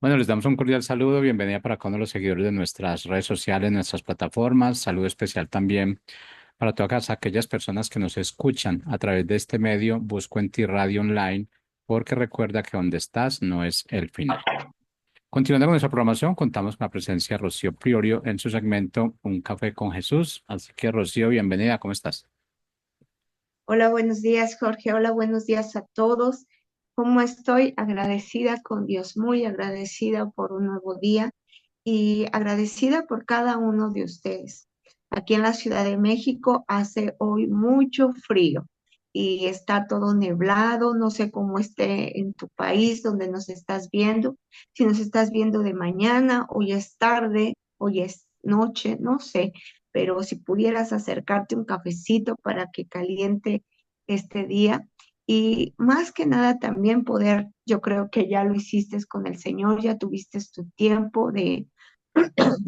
Bueno, les damos un cordial saludo, bienvenida para cada uno de los seguidores de nuestras redes sociales, nuestras plataformas. Saludo especial también para todas aquellas personas que nos escuchan a través de este medio, Busco en Ti Radio Online, porque recuerda que donde estás no es el final. Continuando con nuestra programación, contamos con la presencia de Rocío Priorio en su segmento Un Café con Jesús. Así que, Rocío, bienvenida, ¿cómo estás? Hola, buenos días, Jorge. Hola, buenos días a todos. ¿Cómo estoy? Agradecida con Dios, muy agradecida por un nuevo día y agradecida por cada uno de ustedes. Aquí en la Ciudad de México hace hoy mucho frío y está todo neblado. No sé cómo esté en tu país donde nos estás viendo. Si nos estás viendo de mañana, hoy es tarde, hoy es noche, no sé, pero si pudieras acercarte un cafecito para que caliente este día y más que nada también poder, yo creo que ya lo hiciste con el Señor, ya tuviste tu tiempo de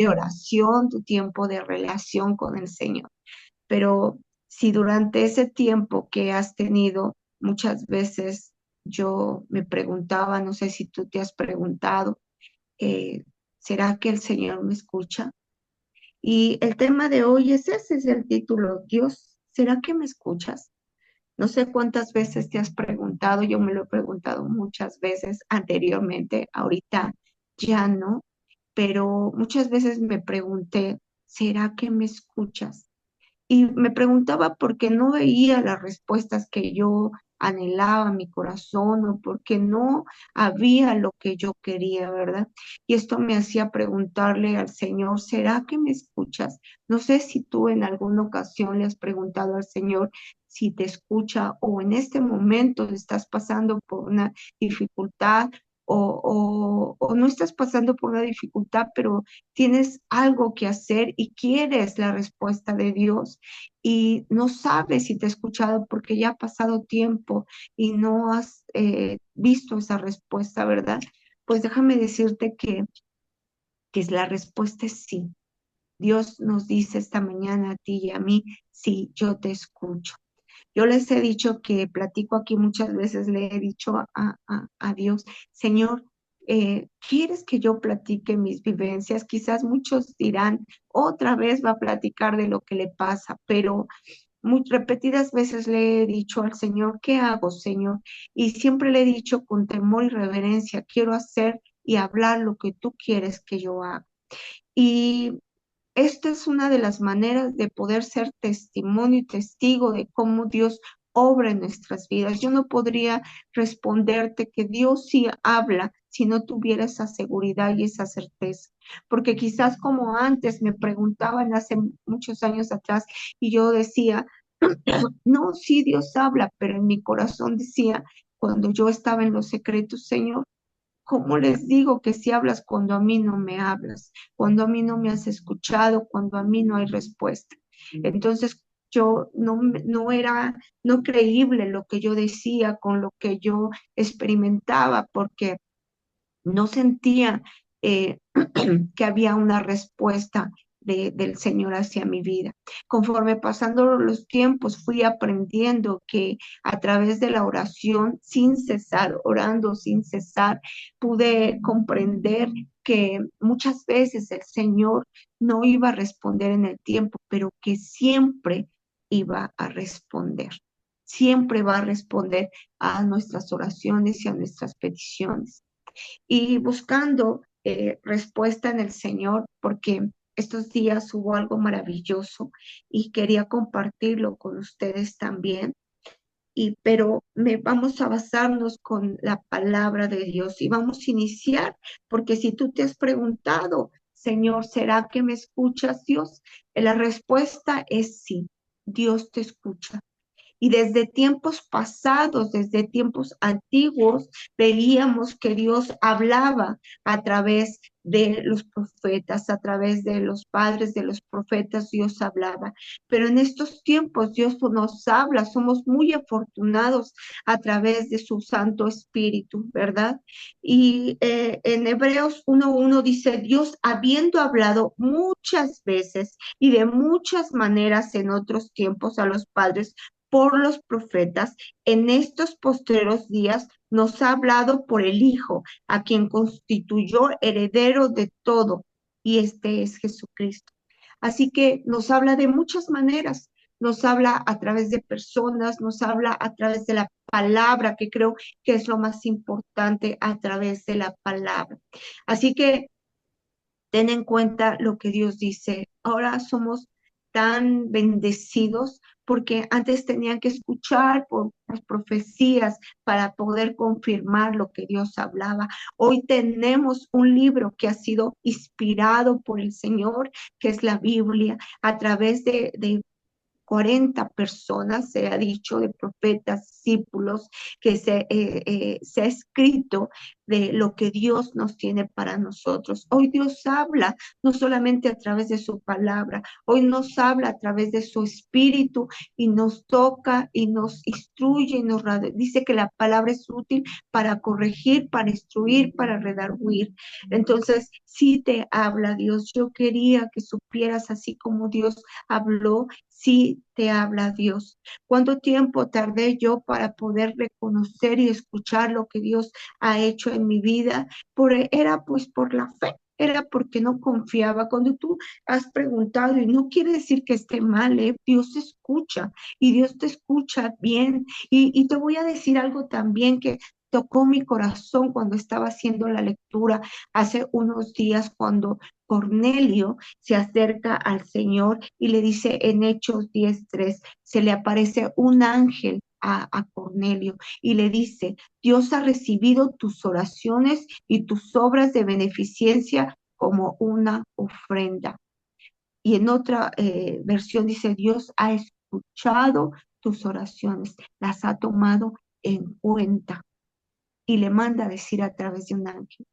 oración, tu tiempo de relación con el Señor, pero si durante ese tiempo que has tenido, muchas veces yo me preguntaba, no sé si tú te has preguntado, eh, ¿será que el Señor me escucha? Y el tema de hoy es ese, es el título, Dios, ¿será que me escuchas? No sé cuántas veces te has preguntado, yo me lo he preguntado muchas veces anteriormente, ahorita ya no, pero muchas veces me pregunté, ¿será que me escuchas? Y me preguntaba por qué no veía las respuestas que yo anhelaba en mi corazón o porque no había lo que yo quería, ¿verdad? Y esto me hacía preguntarle al Señor, ¿será que me escuchas? No sé si tú en alguna ocasión le has preguntado al Señor si te escucha o en este momento estás pasando por una dificultad o no estás pasando por una dificultad, pero tienes algo que hacer y quieres la respuesta de Dios y no sabes si te ha escuchado porque ya ha pasado tiempo y no has visto esa respuesta, ¿verdad? Pues déjame decirte que la respuesta es sí. Dios nos dice esta mañana a ti y a mí, sí, yo te escucho. Yo les he dicho que platico aquí muchas veces, le he dicho a Dios, Señor, ¿quieres que yo platique mis vivencias? Quizás muchos dirán, otra vez va a platicar de lo que le pasa, pero muy repetidas veces le he dicho al Señor, ¿qué hago, Señor? Y siempre le he dicho con temor y reverencia, quiero hacer y hablar lo que tú quieres que yo haga. Y esta es una de las maneras de poder ser testimonio y testigo de cómo Dios obra en nuestras vidas. Yo no podría responderte que Dios sí habla si no tuviera esa seguridad y esa certeza. Porque quizás como antes me preguntaban hace muchos años atrás y yo decía, no, sí Dios habla, pero en mi corazón decía, cuando yo estaba en los secretos, Señor, ¿cómo les digo que si hablas cuando a mí no me hablas, cuando a mí no me has escuchado, cuando a mí no hay respuesta? Entonces yo no era, no creíble lo que yo decía con lo que yo experimentaba, porque no sentía eh, que había una respuesta del Señor hacia mi vida. Conforme pasando los tiempos, fui aprendiendo que a través de la oración sin cesar, orando sin cesar, pude comprender que muchas veces el Señor no iba a responder en el tiempo, pero que siempre iba a responder. Siempre va a responder a nuestras oraciones y a nuestras peticiones y buscando respuesta en el Señor, porque estos días hubo algo maravilloso y quería compartirlo con ustedes también. Pero vamos a basarnos con la palabra de Dios y vamos a iniciar, porque si tú te has preguntado, Señor, ¿será que me escuchas, Dios? La respuesta es sí, Dios te escucha. Y desde tiempos pasados, desde tiempos antiguos, veíamos que Dios hablaba a través de los profetas, a través de los padres de los profetas, Dios hablaba. Pero en estos tiempos Dios nos habla, somos muy afortunados a través de su Santo Espíritu, ¿verdad? Y en Hebreos 1.1 dice, Dios habiendo hablado muchas veces y de muchas maneras en otros tiempos a los padres, por los profetas, en estos postreros días nos ha hablado por el Hijo, a quien constituyó heredero de todo, y este es Jesucristo. Así que nos habla de muchas maneras, nos habla a través de personas, nos habla a través de la palabra, que creo que es lo más importante, a través de la palabra. Así que ten en cuenta lo que Dios dice. Ahora somos tan bendecidos porque antes tenían que escuchar por las profecías para poder confirmar lo que Dios hablaba. Hoy tenemos un libro que ha sido inspirado por el Señor, que es la Biblia, a través de 40 personas, se ha dicho, de profetas, discípulos, que se ha escrito de lo que Dios nos tiene para nosotros. Hoy Dios habla no solamente a través de su palabra, hoy nos habla a través de su espíritu y nos toca y nos instruye, dice que la palabra es útil para corregir, para instruir, para redarguir. Entonces, sí te habla Dios. Yo quería que supieras así como Dios habló, sí te habla Dios. ¿Cuánto tiempo tardé yo para poder reconocer y escuchar lo que Dios ha hecho en mi vida? Era pues por la fe. Era porque no confiaba. Cuando tú has preguntado, y no quiere decir que esté mal, Dios te escucha y Dios te escucha bien. Y te voy a decir algo también que tocó mi corazón cuando estaba haciendo la lectura hace unos días, cuando Cornelio se acerca al Señor y le dice en Hechos 10:3, se le aparece un ángel a Cornelio y le dice, Dios ha recibido tus oraciones y tus obras de beneficencia como una ofrenda. Y en otra versión dice, Dios ha escuchado tus oraciones, las ha tomado en cuenta y le manda a decir a través de un ángel.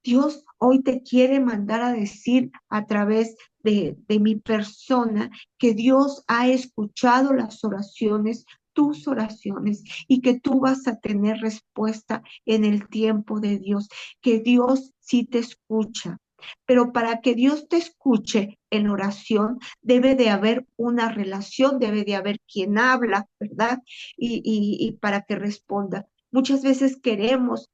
Dios hoy te quiere mandar a decir a través de mi persona que Dios ha escuchado las oraciones, tus oraciones, y que tú vas a tener respuesta en el tiempo de Dios, que Dios sí te escucha. Pero para que Dios te escuche en oración, debe de haber una relación, debe de haber quien habla, ¿verdad? Y para que responda. Muchas veces queremos.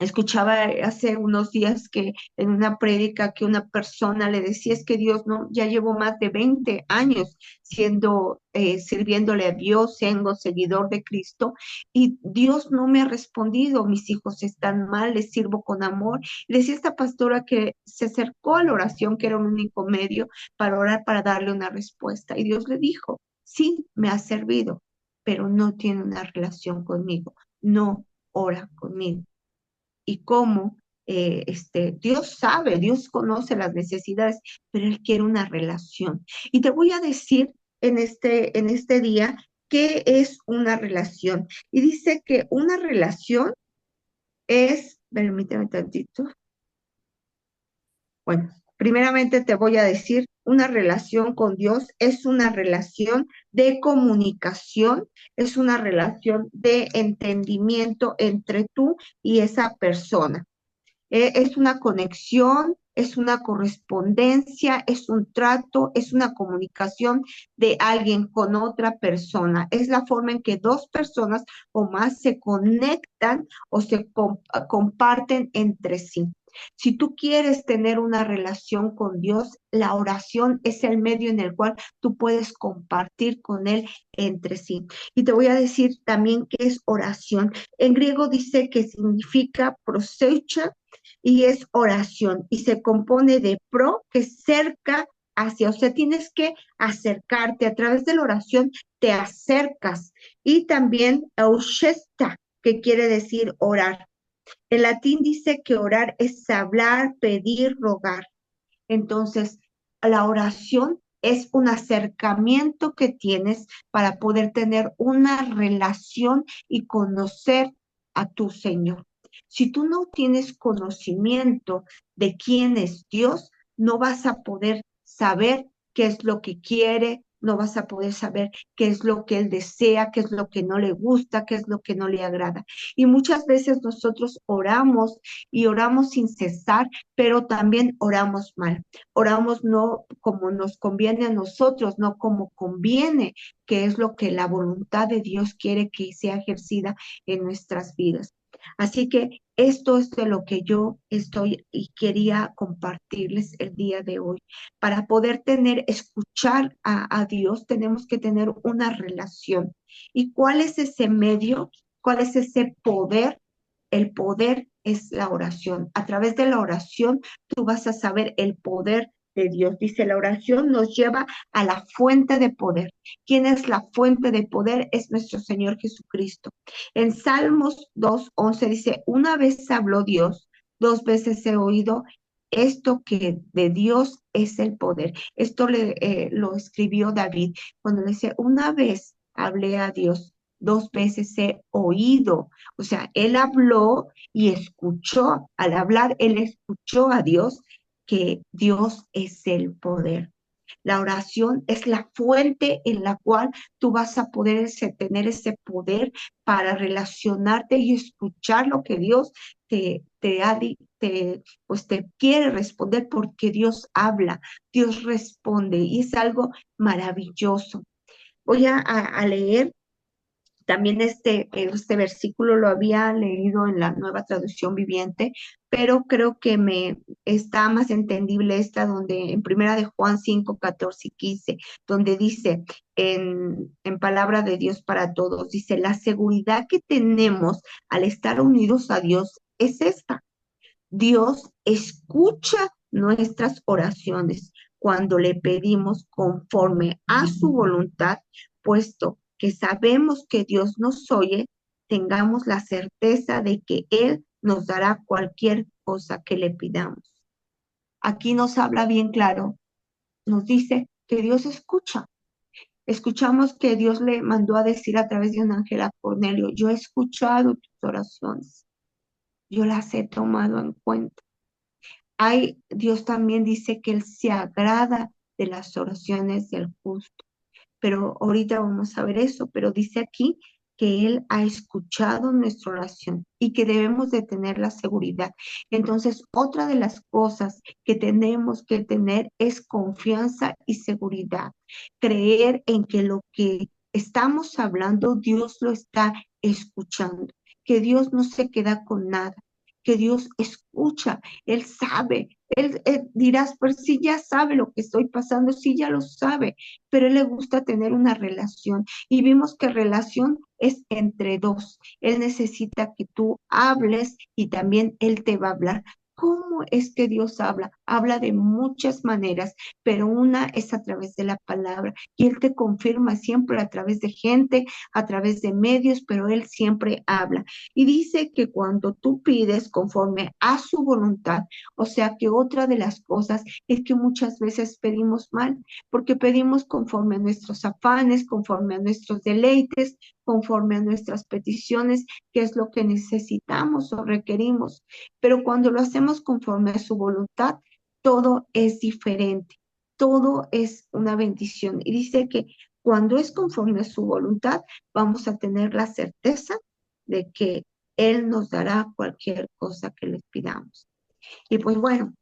Escuchaba hace unos días que en una prédica que una persona le decía, es que Dios no, ya llevo más de 20 años sirviéndole a Dios, siendo seguidor de Cristo, y Dios no me ha respondido, mis hijos están mal, les sirvo con amor. Y decía esta pastora que se acercó a la oración, que era un único medio para orar, para darle una respuesta. Y Dios le dijo, sí, me ha servido, pero no tiene una relación conmigo, no ora conmigo. Y cómo Dios sabe, Dios conoce las necesidades, pero Él quiere una relación. Y te voy a decir en este día qué es una relación. Y dice que una relación es, permíteme tantito, bueno, primeramente te voy a decir, una relación con Dios es una relación de comunicación, es una relación de entendimiento entre tú y esa persona. Es una conexión, es una correspondencia, es un trato, es una comunicación de alguien con otra persona. Es la forma en que dos personas o más se conectan o se comparten entre sí. Si tú quieres tener una relación con Dios, la oración es el medio en el cual tú puedes compartir con Él entre sí. Y te voy a decir también qué es oración. En griego dice que significa prosecha, y es oración y se compone de pro, que es cerca hacia, o sea, tienes que acercarte a través de la oración, te acercas, y también eushesta, que quiere decir orar. El latín dice que orar es hablar, pedir, rogar. Entonces, la oración es un acercamiento que tienes para poder tener una relación y conocer a tu Señor. Si tú no tienes conocimiento de quién es Dios, no vas a poder saber qué es lo que quiere, no vas a poder saber qué es lo que Él desea, qué es lo que no le gusta, qué es lo que no le agrada. Y muchas veces nosotros oramos y oramos sin cesar, pero también oramos mal. Oramos no como nos conviene a nosotros, no como conviene, que es lo que la voluntad de Dios quiere que sea ejercida en nuestras vidas. Así que esto es de lo que yo estoy y quería compartirles el día de hoy. Para poder escuchar a Dios, tenemos que tener una relación. ¿Y cuál es ese medio? ¿Cuál es ese poder? El poder es la oración. A través de la oración tú vas a saber el poder de Dios. Dice, la oración nos lleva a la fuente de poder. ¿Quién es la fuente de poder? Es nuestro Señor Jesucristo. En Salmos 2:11 dice, una vez habló Dios, dos veces he oído esto que de Dios es el poder. Esto lo escribió David cuando le dice, una vez hablé a Dios, dos veces he oído. O sea, él habló y escuchó. Al hablar, él escuchó a Dios, que Dios es el poder. La oración es la fuente en la cual tú vas a poder tener ese poder para relacionarte y escuchar lo que Dios pues te quiere responder, porque Dios habla, Dios responde y es algo maravilloso. Voy a leer también este versículo, lo había leído en la Nueva Traducción Viviente, pero creo que me está más entendible esta, donde en Primera de Juan 5:14 y 15, donde dice en palabra de Dios para todos, dice, la seguridad que tenemos al estar unidos a Dios es esta: Dios escucha nuestras oraciones cuando le pedimos conforme a su voluntad, puesto que sabemos que Dios nos oye, tengamos la certeza de que Él nos dará cualquier cosa que le pidamos. Aquí nos habla bien claro, nos dice que Dios escucha. Escuchamos que Dios le mandó a decir a través de un ángel a Cornelio, yo he escuchado tus oraciones, yo las he tomado en cuenta. Dios también dice que Él se agrada de las oraciones del justo, pero ahorita vamos a ver eso, pero dice aquí que Él ha escuchado nuestra oración y que debemos de tener la seguridad. Entonces, otra de las cosas que tenemos que tener es confianza y seguridad. Creer en que lo que estamos hablando, Dios lo está escuchando, que Dios no se queda con nada, que Dios escucha, Él sabe. Él dirás, pues sí, ya sabe lo que estoy pasando, sí, ya lo sabe, pero a él le gusta tener una relación. Y vimos que relación es entre dos. Él necesita que tú hables y también él te va a hablar. ¿Cómo es que Dios habla? Habla de muchas maneras, pero una es a través de la palabra. Y Él te confirma siempre a través de gente, a través de medios, pero Él siempre habla. Y dice que cuando tú pides conforme a su voluntad, o sea que otra de las cosas es que muchas veces pedimos mal, porque pedimos conforme a nuestros afanes, conforme a nuestros deleites, conforme a nuestras peticiones, que es lo que necesitamos o requerimos. Pero cuando lo hacemos conforme a su voluntad, todo es diferente, todo es una bendición. Y dice que cuando es conforme a su voluntad, vamos a tener la certeza de que Él nos dará cualquier cosa que les pidamos. Y pues bueno,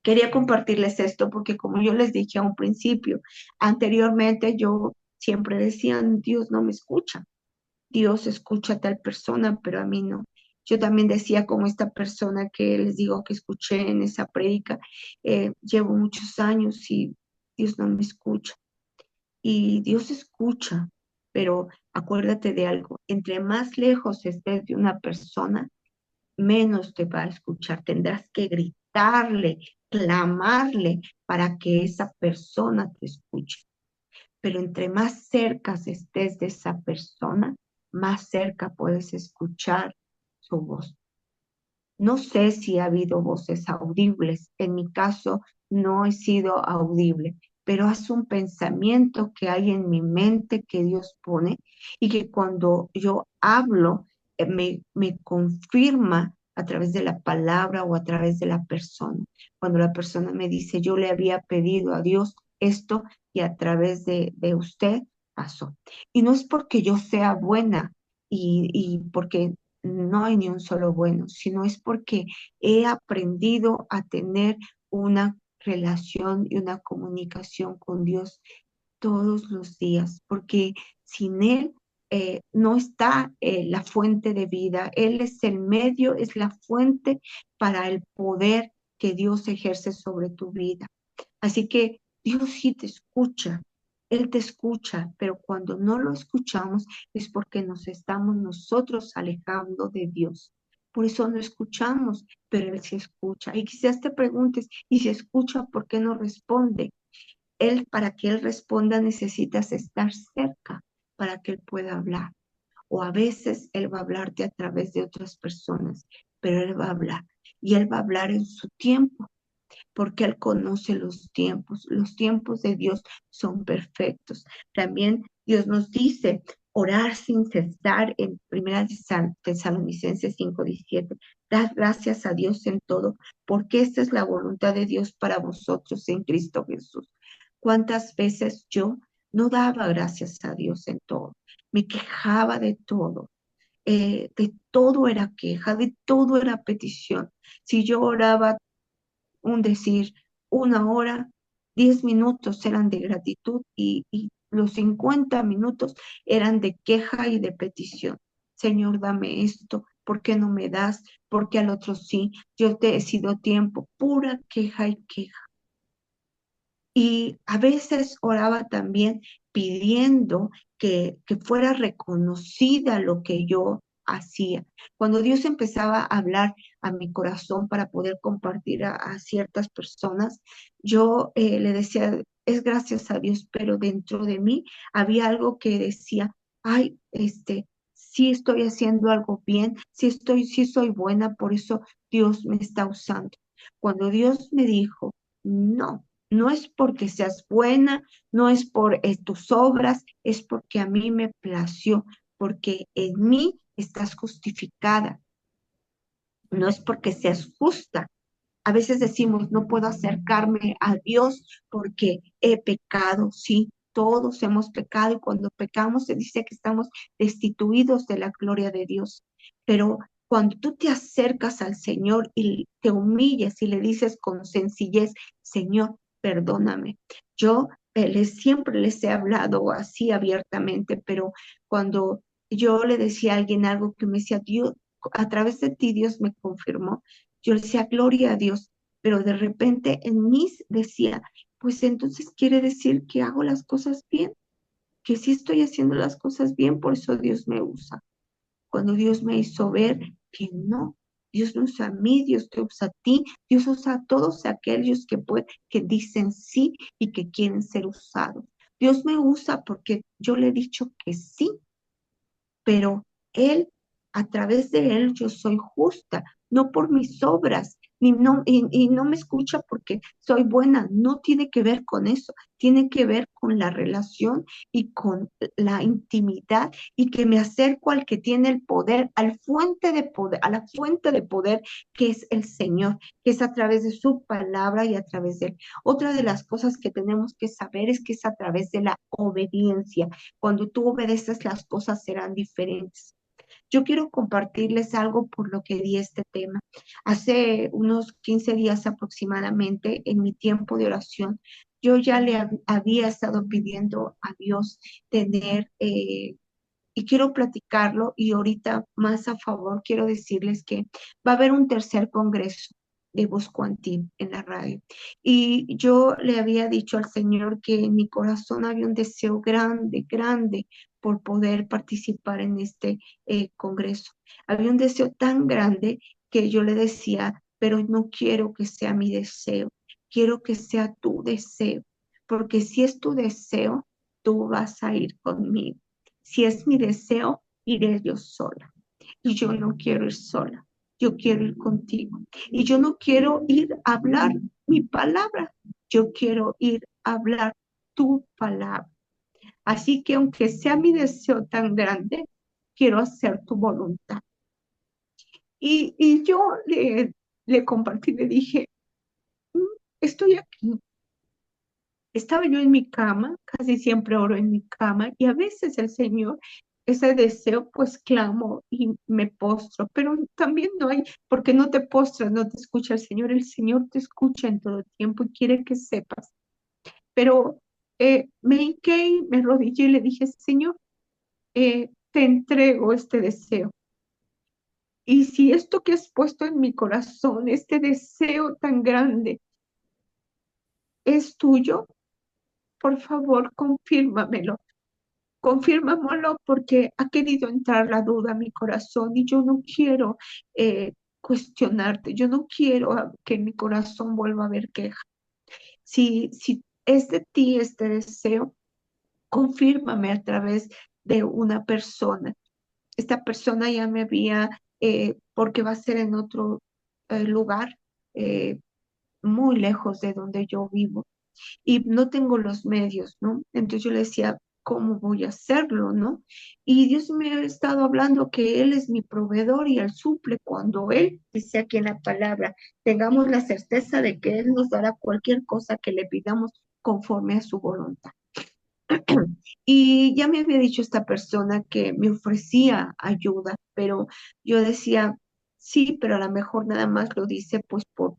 quería compartirles esto porque, como yo les dije a un principio, anteriormente yo siempre decía, Dios no me escucha, Dios escucha a tal persona, pero a mí no. Yo también decía, como esta persona que les digo que escuché en esa prédica, llevo muchos años y Dios no me escucha. Y Dios escucha, pero acuérdate de algo, entre más lejos estés de una persona, menos te va a escuchar. Tendrás que gritarle, clamarle para que esa persona te escuche. Pero entre más cerca estés de esa persona, más cerca puedes escuchar su voz. No sé si ha habido voces audibles. En mi caso, no he sido audible, pero es un pensamiento que hay en mi mente que Dios pone y que cuando yo hablo, me confirma a través de la palabra o a través de la persona. Cuando la persona me dice, yo le había pedido a Dios esto, y a través de usted pasó. Y no es porque yo sea buena y porque no hay ni un solo bueno, sino es porque he aprendido a tener una relación y una comunicación con Dios todos los días, porque sin Él no está la fuente de vida. Él es el medio, es la fuente para el poder que Dios ejerce sobre tu vida. Así que Dios sí te escucha, Él te escucha, pero cuando no lo escuchamos es porque nos estamos nosotros alejando de Dios. Por eso no escuchamos, pero Él sí escucha. Y quizás te preguntes, ¿y si escucha, por qué no responde? Él, para que Él responda, necesitas estar cerca para que Él pueda hablar. O a veces Él va a hablarte a través de otras personas, pero Él va a hablar. Y Él va a hablar en su tiempo, porque Él conoce los tiempos. Los tiempos de Dios son perfectos. También Dios nos dice orar sin cesar en 1 Tesalonicenses 5:17. Dad gracias a Dios en todo, porque esta es la voluntad de Dios para vosotros en Cristo Jesús. ¿Cuántas veces yo no daba gracias a Dios en todo? Me quejaba de todo era queja, de todo era petición. Si yo oraba un decir, 1 hora, 10 minutos eran de gratitud y los 50 minutos eran de queja y de petición. Señor, dame esto, ¿por qué no me das? ¿Por qué al otro sí? Yo te he sido tiempo, pura queja y queja. Y a veces oraba también pidiendo que fuera reconocida lo que yo hacía. Cuando Dios empezaba a hablar a mi corazón para poder compartir a ciertas personas, yo le decía, es gracias a Dios, pero dentro de mí había algo que decía, ay, sí estoy haciendo algo bien, sí soy buena, por eso Dios me está usando. Cuando Dios me dijo, no, no es porque seas buena, no es por tus obras, es porque a mí me plació, porque en mí estás justificada, no es porque seas justa. A veces decimos, no puedo acercarme a Dios porque he pecado, sí. Todos hemos pecado y cuando pecamos se dice que estamos destituidos de la gloria de Dios. Pero cuando tú te acercas al Señor y te humillas y le dices con sencillez, Señor, perdóname. Yo siempre les he hablado así abiertamente, pero cuando yo le decía a alguien algo que me decía, Dios, a través de ti Dios me confirmó, yo le decía, gloria a Dios, pero de repente en mí decía, pues entonces quiere decir que hago las cosas bien, que sí estoy haciendo las cosas bien, por eso Dios me usa. Cuando Dios me hizo ver que no, Dios no usa a mí, Dios te usa a ti, Dios usa a todos aquellos que dicen sí y que quieren ser usados. Dios me usa porque yo le he dicho que sí, pero Él, a través de Él, yo soy justa, no por mis obras, y no me escucha porque soy buena, no tiene que ver con eso, tiene que ver con la relación y con la intimidad y que me acerco al que tiene el poder, al fuente de poder, a la fuente de poder que es el Señor, que es a través de su palabra y a través de Él. Otra de las cosas que tenemos que saber es que es a través de la obediencia. Cuando tú obedeces, las cosas serán diferentes. Yo quiero compartirles algo por lo que di este tema. Hace unos 15 días aproximadamente, en mi tiempo de oración, yo ya había estado pidiendo a Dios tener, y quiero platicarlo, y ahorita más a favor quiero decirles que va a haber un tercer congreso de Boscuantín en la radio. Y yo le había dicho al Señor que en mi corazón había un deseo grande, grande por poder participar en este congreso. Había un deseo tan grande que yo le decía, pero no quiero que sea mi deseo, quiero que sea tu deseo, porque si es tu deseo, tú vas a ir conmigo. Si es mi deseo, iré yo sola. Y yo no quiero ir sola, yo quiero ir contigo. Y yo no quiero ir a hablar mi palabra, yo quiero ir a hablar tu palabra. Así que aunque sea mi deseo tan grande, quiero hacer tu voluntad. Y yo le compartí, le dije, estoy aquí, Estaba yo en mi cama, casi siempre oro en mi cama, y a veces el Señor, ese deseo, pues clamo y me postro, pero también no hay, porque no te postras, no te escucha el Señor te escucha en todo tiempo y quiere que sepas. Pero me hinqué y me arrodillé y le dije, Señor, te entrego este deseo. Y si esto que has puesto en mi corazón, este deseo tan grande, es tuyo, por favor, confírmamelo. Confírmamelo porque ha querido entrar la duda a mi corazón y yo no quiero cuestionarte, yo no quiero que mi corazón vuelva a haber queja. Si es de ti este deseo, confírmame a través de una persona. Esta persona ya me había, porque va a ser en otro lugar, eh, muy lejos de donde yo vivo y no tengo los medios, ¿no? Entonces yo le decía, ¿cómo voy a hacerlo, no? Y Dios me ha estado hablando que Él es mi proveedor y Él suple cuando Él, dice aquí en la palabra, tengamos la certeza de que Él nos dará cualquier cosa que le pidamos conforme a su voluntad. Y ya me había dicho esta persona que me ofrecía ayuda, pero yo decía, sí, pero a lo mejor nada más lo dice pues por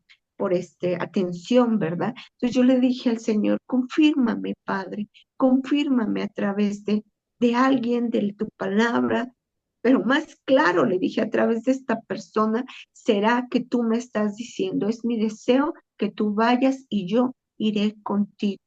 atención, ¿verdad? Entonces yo le dije al Señor, confírmame, Padre, confírmame a través de alguien, de tu palabra, pero más claro, le dije, a través de esta persona, será que tú me estás diciendo, es mi deseo que tú vayas y yo iré contigo.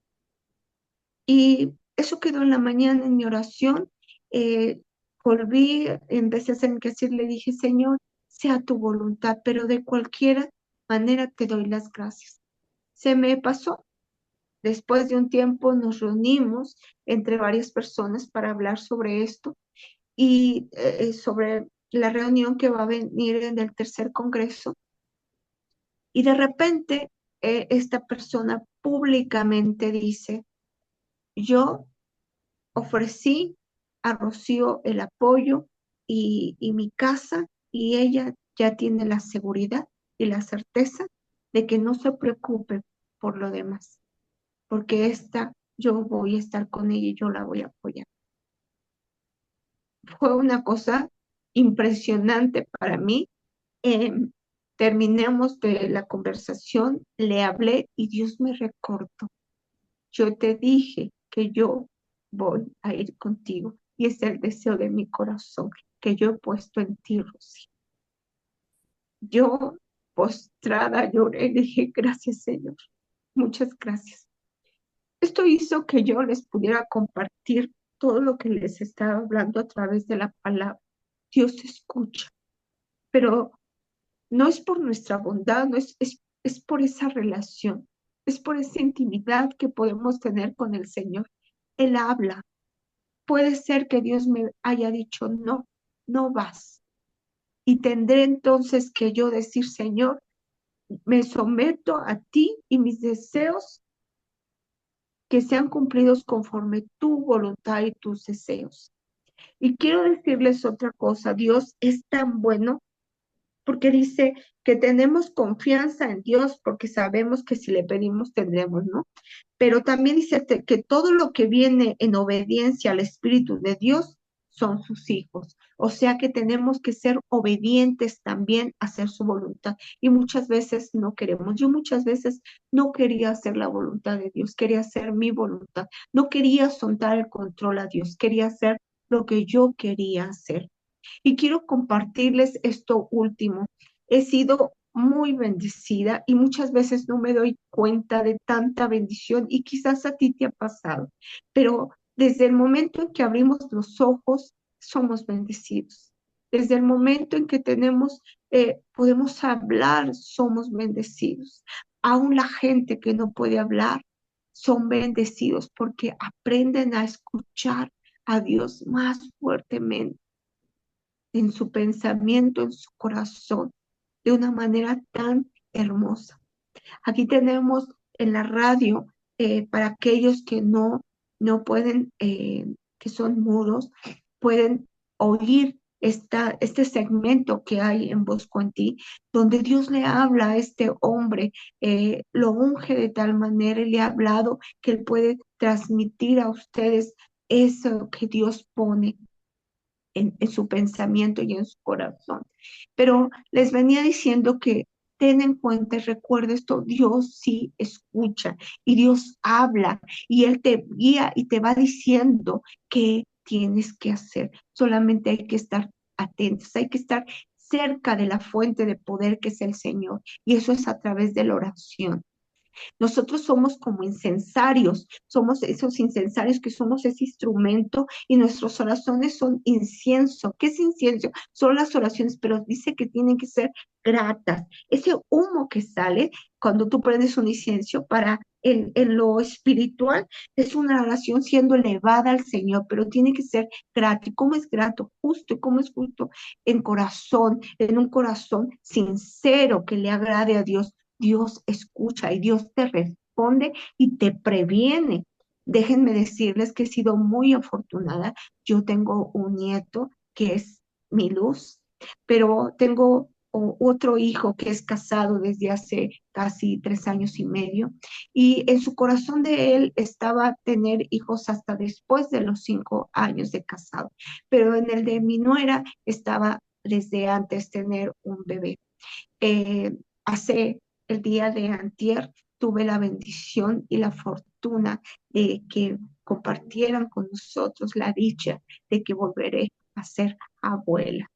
Y eso quedó en la mañana en mi oración. Eh, Volví, empecé a hacer mi quehacer, le dije, Señor, sea tu voluntad, pero de cualquier manera te doy las gracias. Se me pasó. Después de un tiempo nos reunimos entre varias personas para hablar sobre esto y sobre la reunión que va a venir en el tercer congreso. Y de repente esta persona públicamente dice, yo ofrecí a Rocío el apoyo y mi casa y ella ya tiene la seguridad y la certeza de que no se preocupe por lo demás, porque esta yo voy a estar con ella y yo la voy a apoyar. Fue una cosa impresionante para mí. Eh, Terminamos de la conversación, le hablé y Dios me recordó. Yo te dije que yo voy a ir contigo y es el deseo de mi corazón que yo he puesto en ti, Rosy. Yo postrada lloré y dije, gracias, Señor, muchas gracias. Esto hizo que yo les pudiera compartir todo lo que les estaba hablando a través de la palabra. Dios escucha, pero no es por nuestra bondad, no es por esa relación, es por esa intimidad que podemos tener con el Señor. Él habla. Puede ser que Dios me haya dicho, no, no vas. Y tendré entonces que yo decir, Señor, me someto a ti y mis deseos que sean cumplidos conforme tu voluntad y tus deseos. Y quiero decirles otra cosa, Dios es tan bueno porque dice que tenemos confianza en Dios porque sabemos que si le pedimos tendremos, ¿no? Pero también dice que todo lo que viene en obediencia al Espíritu de Dios son sus hijos. O sea que tenemos que ser obedientes también a hacer su voluntad. Y muchas veces no queremos. Yo muchas veces no quería hacer la voluntad de Dios, quería hacer mi voluntad. No quería soltar el control a Dios, quería hacer lo que yo quería hacer. Y quiero compartirles esto último. He sido muy bendecida y muchas veces no me doy cuenta de tanta bendición y quizás a ti te ha pasado, pero desde el momento en que abrimos los ojos, somos bendecidos. Desde el momento en que podemos hablar, somos bendecidos. Aún la gente que no puede hablar, son bendecidos porque aprenden a escuchar a Dios más fuertemente en su pensamiento, en su corazón, de una manera tan hermosa. Aquí tenemos en la radio, para aquellos que no pueden, que son mudos, pueden oír este segmento que hay en Busco en Ti, donde Dios le habla a este hombre, lo unge de tal manera y le ha hablado que él puede transmitir a ustedes eso que Dios pone en su pensamiento y en su corazón. Pero les venía diciendo que ten en cuenta y recuerda esto, Dios sí escucha y Dios habla y Él te guía y te va diciendo qué tienes que hacer. Solamente hay que estar atentos, hay que estar cerca de la fuente de poder que es el Señor y eso es a través de la oración. Nosotros somos como incensarios, somos esos incensarios que somos ese instrumento y nuestras oraciones son incienso. ¿Qué es incienso? Son las oraciones, pero dice que tienen que ser gratas. Ese humo que sale cuando tú prendes un incienso para en lo espiritual es una oración siendo elevada al Señor, pero tiene que ser grato. ¿Y cómo es grato? Justo. ¿Y cómo es justo? En corazón, en un corazón sincero que le agrade a Dios. Dios escucha y Dios te responde y te previene. Déjenme decirles que he sido muy afortunada. Yo tengo un nieto que es mi luz, pero tengo otro hijo que es casado desde hace casi 3 años y medio y en su corazón de él estaba tener hijos hasta después de los 5 años de casado, pero en el de mi nuera estaba desde antes tener un bebé. Hace el día de antier tuve la bendición y la fortuna de que compartieran con nosotros la dicha de que volveré a ser abuela.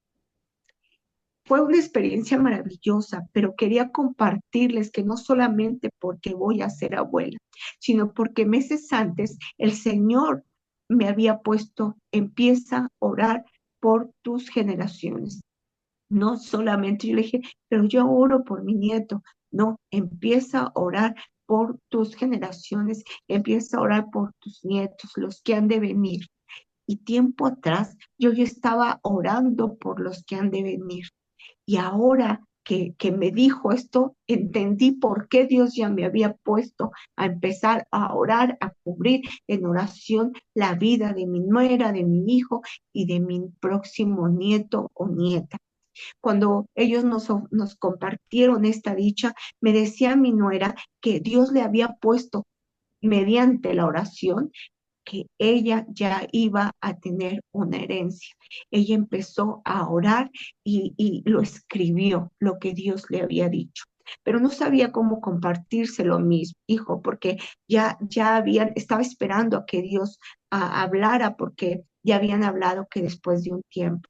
Fue una experiencia maravillosa, pero quería compartirles que no solamente porque voy a ser abuela, sino porque meses antes el Señor me había puesto, empieza a orar por tus generaciones. No solamente yo le dije, pero yo oro por mi nieto. No, empieza a orar por tus generaciones, empieza a orar por tus nietos, los que han de venir. Y tiempo atrás yo ya estaba orando por los que han de venir. Y ahora que me dijo esto, entendí por qué Dios ya me había puesto a empezar a orar, a cubrir en oración la vida de mi nuera, de mi hijo y de mi próximo nieto o nieta. Cuando ellos nos compartieron esta dicha, me decía mi nuera que Dios le había puesto mediante la oración que ella ya iba a tener una herencia. Ella empezó a orar y lo escribió, lo que Dios le había dicho. Pero no sabía cómo compartírselo a mi hijo, porque estaba esperando a que Dios hablara, porque ya habían hablado que después de un tiempo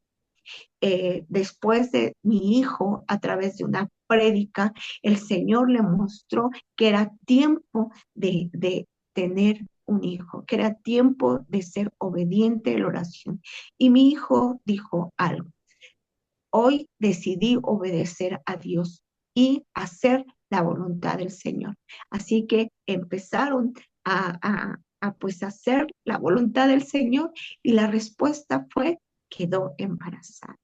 después de mi hijo, a través de una prédica, el Señor le mostró que era tiempo de tener un hijo, que era tiempo de ser obediente a la oración. Y mi hijo dijo algo, hoy decidí obedecer a Dios y hacer la voluntad del Señor. Así que empezaron a pues hacer la voluntad del Señor y la respuesta fue, quedó embarazada.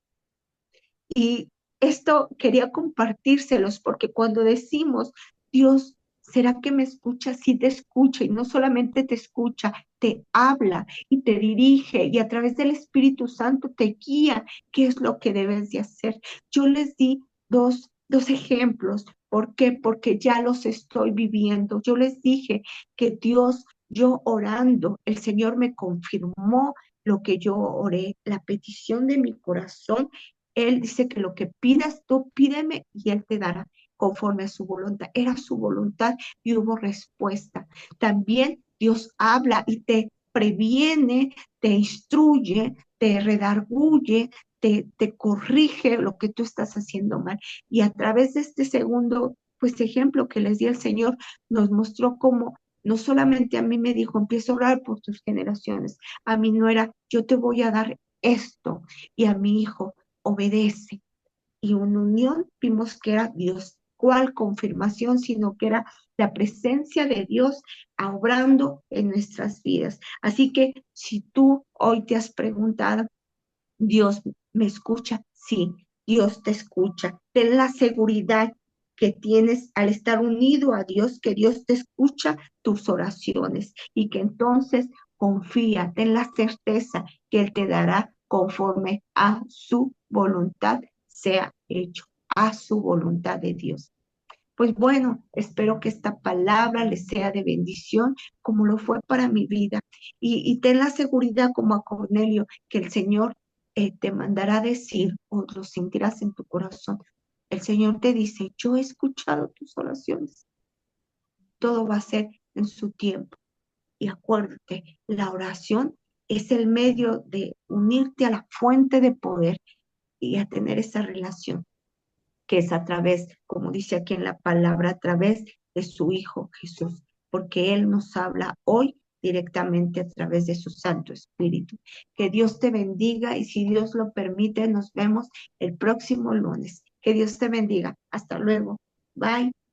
Y esto quería compartírselos porque cuando decimos, Dios, ¿será que me escucha? Sí te escucha y no solamente te escucha, te habla y te dirige y a través del Espíritu Santo te guía qué es lo que debes de hacer. Yo les di dos ejemplos. ¿Por qué? Porque ya los estoy viviendo. Yo les dije que Dios, yo orando, el Señor me confirmó lo que yo oré, la petición de mi corazón. Él dice que lo que pidas, tú pídeme y Él te dará conforme a su voluntad. Era su voluntad y hubo respuesta. También Dios habla y te previene, te instruye, te redarguye, te corrige lo que tú estás haciendo mal. Y a través de este segundo, pues, ejemplo que les di al Señor, nos mostró cómo no solamente a mí me dijo, empieza a orar por tus generaciones, a mí no era, yo te voy a dar esto, y a mi hijo, obedece. Y una unión vimos que era Dios. ¿Cuál confirmación? Sino que era la presencia de Dios obrando en nuestras vidas. Así que si tú hoy te has preguntado, ¿Dios me escucha? Sí, Dios te escucha. Ten la seguridad que tienes al estar unido a Dios, que Dios te escucha tus oraciones y que entonces confía, ten la certeza que Él te dará conforme a su voluntad sea hecho, a su voluntad de Dios. Pues bueno, espero que esta palabra les sea de bendición como lo fue para mi vida. Y ten la seguridad como a Cornelio que el Señor te mandará decir o lo sentirás en tu corazón. El Señor te dice, yo he escuchado tus oraciones. Todo va a ser en su tiempo. Y acuérdate, la oración es el medio de unirte a la fuente de poder y a tener esa relación que es a través, como dice aquí en la palabra, a través de su Hijo Jesús, porque Él nos habla hoy directamente a través de su Santo Espíritu. Que Dios te bendiga y si Dios lo permite, nos vemos el próximo lunes. Que Dios te bendiga. Hasta luego. Bye.